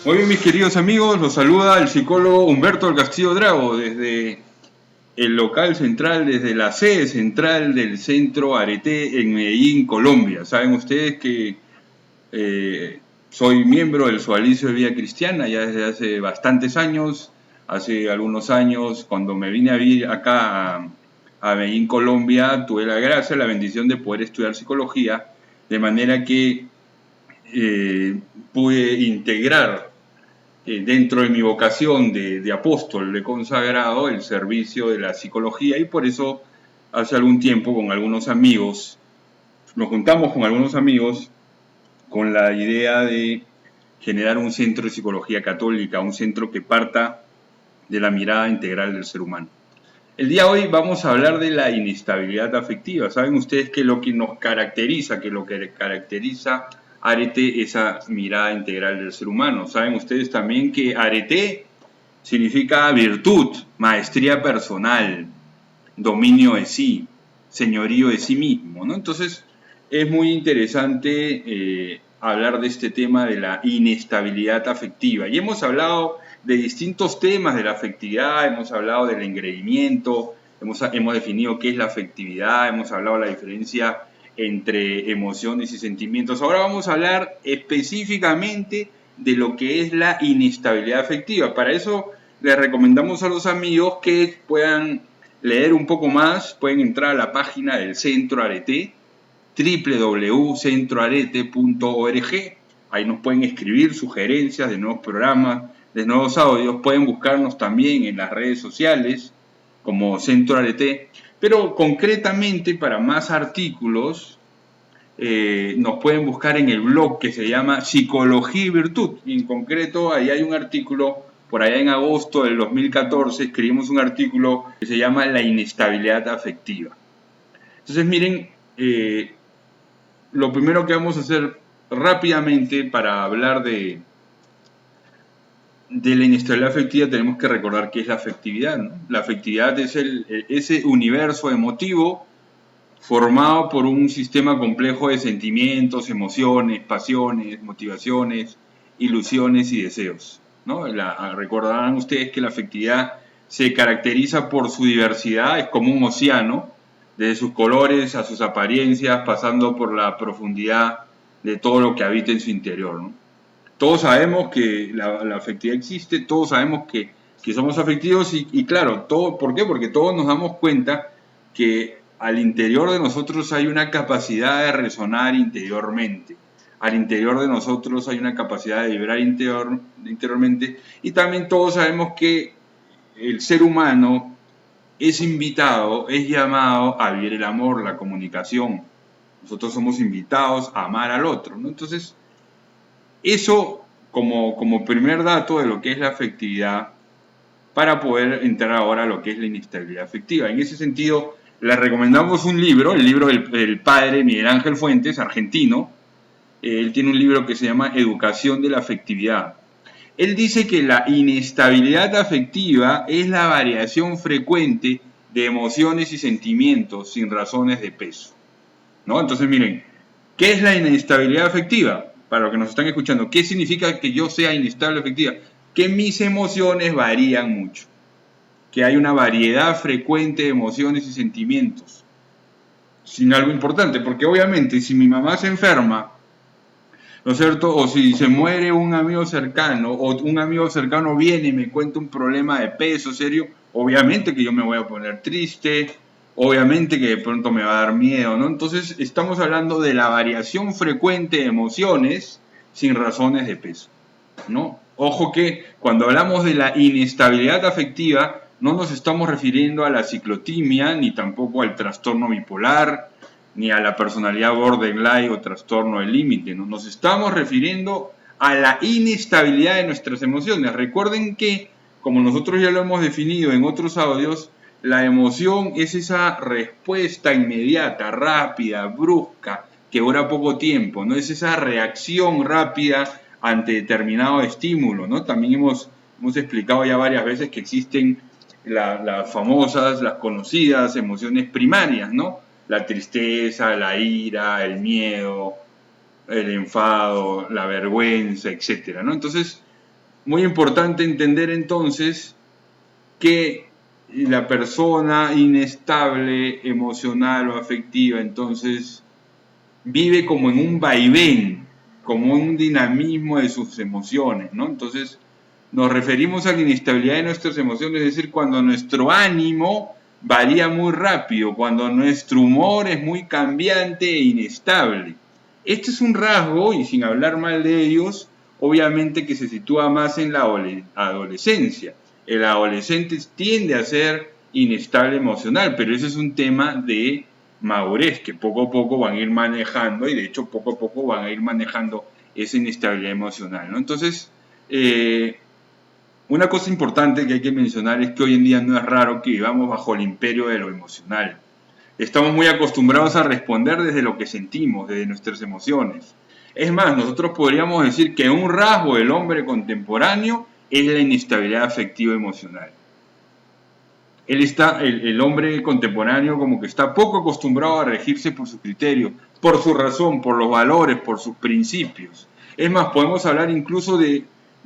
Muy bien, mis queridos amigos, los saluda el psicólogo Humberto del Castillo Drago desde el local central, desde la sede central del Centro Arete en Medellín, Colombia. Saben ustedes que soy miembro del Sodalicio de Vida Cristiana ya desde hace bastantes años. Hace algunos años, cuando me vine a vivir acá a Medellín, Colombia, tuve la gracia, la bendición de poder estudiar psicología, de manera que pude integrar dentro de mi vocación de apóstol, de consagrado, el servicio de la psicología, y por eso hace algún tiempo con algunos amigos, nos juntamos con algunos amigos con la idea de generar un centro de psicología católica, un centro que parta de la mirada integral del ser humano. El día de hoy vamos a hablar de la inestabilidad afectiva. Saben ustedes que lo que nos caracteriza, Arete, esa mirada integral del ser humano. Saben ustedes también que Arete significa virtud, maestría personal, dominio de sí, señorío de sí mismo, ¿no? Entonces es muy interesante hablar de este tema de la inestabilidad afectiva. Y hemos hablado de distintos temas de la afectividad, hemos hablado del engreimiento, hemos definido qué es la afectividad, hemos hablado de la diferencia entre emociones y sentimientos. Ahora vamos a hablar específicamente de lo que es la inestabilidad afectiva. Para eso les recomendamos a los amigos que puedan leer un poco más, pueden entrar a la página del Centro Arete, www.centroarete.org. Ahí nos pueden escribir sugerencias de nuevos programas, de nuevos audios. Pueden buscarnos también en las redes sociales como Centro Arete. Pero concretamente para más artículos nos pueden buscar en el blog que se llama Psicología y Virtud. Y en concreto ahí hay un artículo, por allá en agosto del 2014 escribimos un artículo que se llama La inestabilidad afectiva. Entonces miren, lo primero que vamos a hacer rápidamente para hablar de la inestabilidad afectiva, tenemos que recordar qué es la afectividad, ¿no? La afectividad es ese universo emotivo formado por un sistema complejo de sentimientos, emociones, pasiones, motivaciones, ilusiones y deseos, ¿no? Recordarán ustedes que la afectividad se caracteriza por su diversidad, es como un océano, desde sus colores a sus apariencias, pasando por la profundidad de todo lo que habita en su interior, ¿no? Todos sabemos que la afectividad existe, todos sabemos que somos afectivos y claro, ¿por qué? Porque todos nos damos cuenta que al interior de nosotros hay una capacidad de resonar interiormente. Al interior de nosotros hay una capacidad de vibrar interiormente. Y también todos sabemos que el ser humano es invitado, es llamado a vivir el amor, la comunicación. Nosotros somos invitados a amar al otro, ¿no? Entonces, eso como primer dato de lo que es la afectividad, para poder entrar ahora a lo que es la inestabilidad afectiva. En ese sentido, les recomendamos un libro, el libro del padre Miguel Ángel Fuentes, argentino. Él tiene un libro que se llama Educación de la Afectividad. Él dice que la inestabilidad afectiva es la variación frecuente de emociones y sentimientos sin razones de peso, ¿no? Entonces, miren, ¿qué es la inestabilidad afectiva? Para los que nos están escuchando, ¿qué significa que yo sea inestable afectiva? Que mis emociones varían mucho, que hay una variedad frecuente de emociones y sentimientos, sin algo importante, porque obviamente si mi mamá se enferma, ¿no es cierto? O si se muere un amigo cercano, o un amigo cercano viene y me cuenta un problema de peso serio, obviamente que yo me voy a poner triste, obviamente que de pronto me va a dar miedo, ¿no? Entonces estamos hablando de la variación frecuente de emociones sin razones de peso, ¿no? Ojo que cuando hablamos de la inestabilidad afectiva, no nos estamos refiriendo a la ciclotimia, ni tampoco al trastorno bipolar, ni a la personalidad borderline o trastorno del límite, ¿no? Nos estamos refiriendo a la inestabilidad de nuestras emociones. Recuerden que, como nosotros ya lo hemos definido en otros audios, la emoción es esa respuesta inmediata, rápida, brusca, que dura poco tiempo, ¿no? Es esa reacción rápida ante determinado estímulo, ¿no? También hemos explicado ya varias veces que existen las famosas, las conocidas emociones primarias, ¿no? La tristeza, la ira, el miedo, el enfado, la vergüenza, etcétera, ¿no? Entonces, Muy importante entender entonces que la persona inestable emocional o afectiva entonces vive como en un vaivén, como un dinamismo de sus emociones, ¿no? Entonces nos referimos a la inestabilidad de nuestras emociones, es decir, cuando nuestro ánimo varía muy rápido, cuando nuestro humor es muy cambiante e inestable. Este es un rasgo, y sin hablar mal de ellos, obviamente que se sitúa más en la adolescencia. El adolescente tiende a ser inestable emocional, pero ese es un tema de madurez que poco a poco van a ir manejando y de hecho poco a poco van a ir manejando esa inestabilidad emocional, ¿no? Entonces, una cosa importante que hay que mencionar es que hoy en día no es raro que vivamos bajo el imperio de lo emocional. Estamos muy acostumbrados a responder desde lo que sentimos, desde nuestras emociones. Es más, nosotros podríamos decir que un rasgo del hombre contemporáneo es la inestabilidad afectiva emocional. El hombre contemporáneo como que está poco acostumbrado a regirse por sus criterios, por su razón, por los valores, por sus principios. Es más, podemos hablar incluso de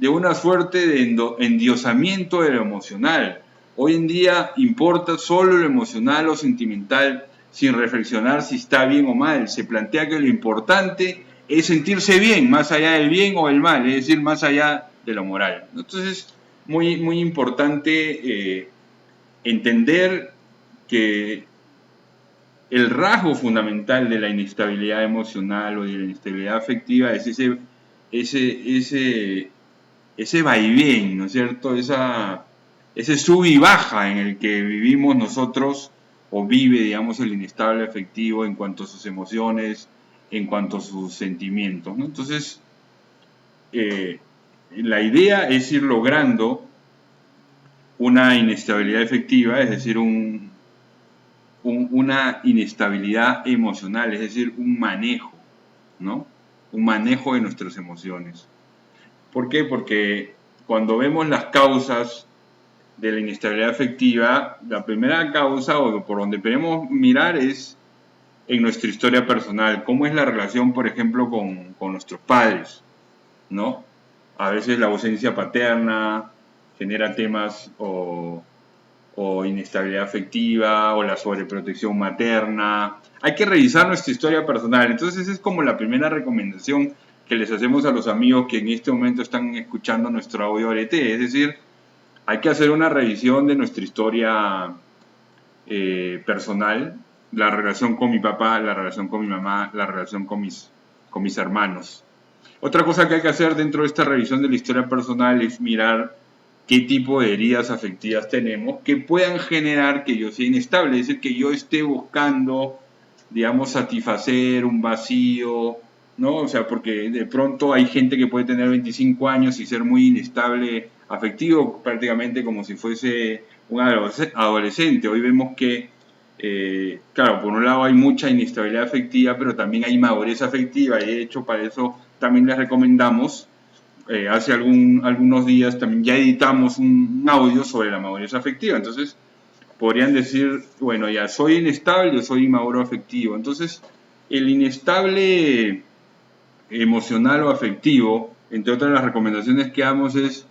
una suerte de endiosamiento de lo emocional. Hoy en día importa solo lo emocional o sentimental sin reflexionar si está bien o mal. Se plantea que lo importante es sentirse bien, más allá del bien o del mal, es decir, más allá de lo moral. Entonces, muy importante entender que el rasgo fundamental de la inestabilidad emocional o de la inestabilidad afectiva es ese vaivén, ¿no es cierto? Ese sub y baja en el que vivimos nosotros o vive, digamos, el inestable afectivo en cuanto a sus emociones, en cuanto a sus sentimientos, ¿no? Entonces, la idea es ir logrando una inestabilidad efectiva, es decir, una inestabilidad emocional, es decir, un manejo, ¿no? Un manejo de nuestras emociones. ¿Por qué? Porque cuando vemos las causas de la inestabilidad afectiva, la primera causa o por donde podemos mirar es en nuestra historia personal, cómo es la relación, por ejemplo, con nuestros padres, ¿no? A veces la ausencia paterna genera temas o inestabilidad afectiva o la sobreprotección materna. Hay que revisar nuestra historia personal. Entonces esa es como la primera recomendación que les hacemos a los amigos que en este momento están escuchando nuestro audio ARETE. Es decir, hay que hacer una revisión de nuestra historia personal, la relación con mi papá, la relación con mi mamá, la relación con mis hermanos. Otra cosa que hay que hacer dentro de esta revisión de la historia personal es mirar qué tipo de heridas afectivas tenemos que puedan generar que yo sea inestable, es decir, que yo esté buscando, digamos, satisfacer un vacío, ¿no? O sea, porque de pronto hay gente que puede tener 25 años y ser muy inestable afectivo, prácticamente como si fuese un adolescente. Hoy vemos que, claro, por un lado hay mucha inestabilidad afectiva, pero también hay madurez afectiva, y de hecho para eso también les recomendamos hace algunos días también ya editamos un audio sobre la madurez afectiva. Entonces, podrían decir, bueno, ya soy inestable o soy inmaduro afectivo. Entonces, el inestable emocional o afectivo, entre otras las recomendaciones que damos es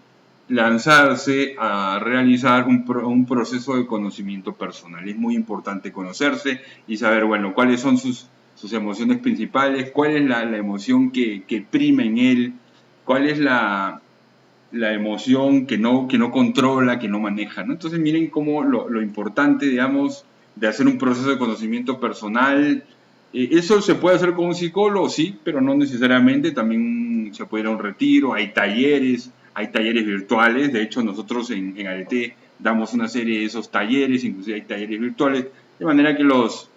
lanzarse a realizar un proceso de conocimiento personal. Es muy importante conocerse y saber, bueno, cuáles son sus emociones principales, cuál es la emoción que prima en él, cuál es la emoción que no controla, que no maneja, ¿no? Entonces miren cómo lo importante, digamos, de hacer un proceso de conocimiento personal, eso se puede hacer con un psicólogo, sí, pero no necesariamente, también se puede ir a un retiro, hay talleres virtuales, de hecho nosotros en ARETE damos una serie de esos talleres, inclusive hay talleres virtuales, de manera que los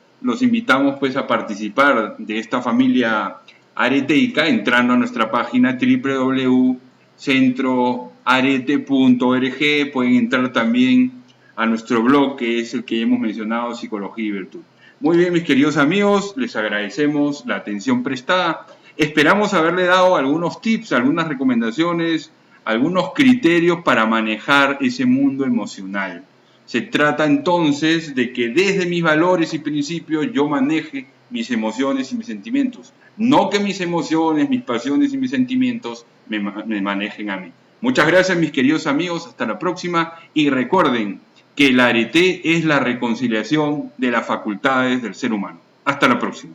invitamos pues a participar de esta familia areteica entrando a nuestra página www.centroarete.org. Pueden entrar también a nuestro blog, que es el que hemos mencionado, Psicología y Virtud. Muy bien, mis queridos amigos, les agradecemos la atención prestada. Esperamos haberle dado algunos tips, algunas recomendaciones, algunos criterios para manejar ese mundo emocional. Se trata entonces de que desde mis valores y principios yo maneje mis emociones y mis sentimientos. No que mis emociones, mis pasiones y mis sentimientos me manejen a mí. Muchas gracias, mis queridos amigos, hasta la próxima, y recuerden que el arete es la reconciliación de las facultades del ser humano. Hasta la próxima.